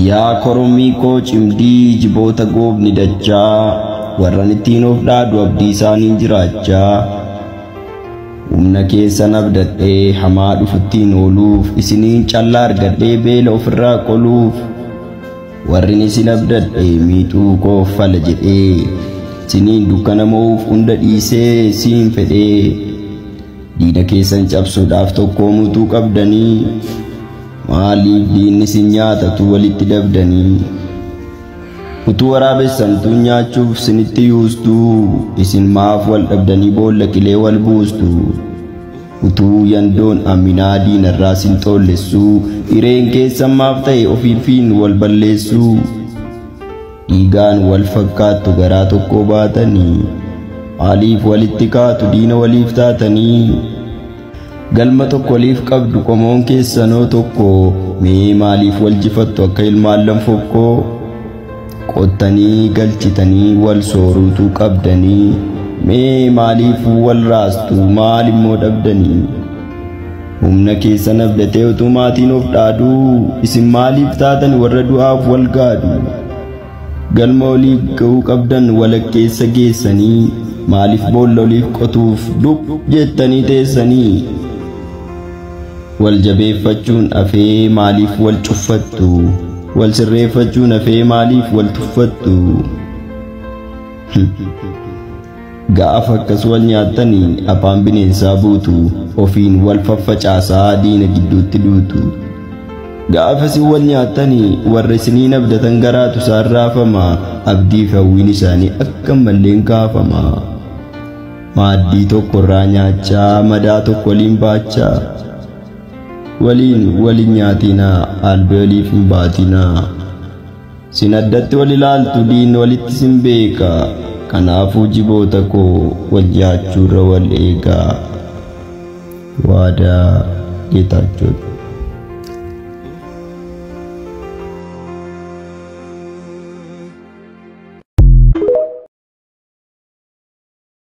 yaa koromii koo cimdii jiboota goobni dachaa warran ittiin of dhaadu abdii isaaniin jiraachaa humna keessan abdadhee hamaa dhufuttiin ooluuf isiniin callaa argadhee beela ofirraa qoluuf warrin isin abdadhee miixuu koo fala jedhee isiniin dukkana mo'uuf hunda dhiisee siin fedhee diina keessan cabsuudhaaf tokkoo mutuu qabdanii maaliif diinni isin nyaatatu walitti dabdanii utuu waraabessamtuu nyaachuuf isinitti yuustuu isin maaf wal dhabdanii boolla qilee wal buustu utuu yandoon aminaa diinarraa isin xollessuu hireen keessan maaf ta'e ofiifiin wal balleessuu dhiigaan wal fakkaattu garaa tokkoo baatanii maaliif walitti kaatu diina waliif taatanii galma tokko waliif qabdu qomoon keessanoo tokko mee maaliif wal jifattu akka ilmaan lanfokkoo qottanii galchitanii wal sooruutu qabdanii mee maaliif wal raastu maal immoo dhabdanii humna keessan abdatee utuu maatiin of dhaaduu isin maaliif taatan warra du'aaf wal gaadu galma waliif ga'uu qabdan walakkeessa geessanii maaliif boolla waliif qotuuf dhub jettanii teessanii wal jabeeffachuun afee maaliif wal cuffattu wal sirreeffachuun afee maaliif wal tuffattu gaafa akkas wal nyaattanii afaan bineensaa buutu ofiin wal faffacaasaa diina gidduutti duutu gaafa isin wal nyaattanii warra isiniin abdatan garaatu isaan raafama abdiif hawwiin isaanii akka malleen kaafama maaddii tokko irraa nyaachaa madaa tokko waliin baachaa waliin nyaatinaa albee waliif hin baatinaa sin addatti wal ilaaltu diin walitti sin beeka kanaafuu jiboota koo wal nyaachuurra wal eegaa waadaa Geetaachoo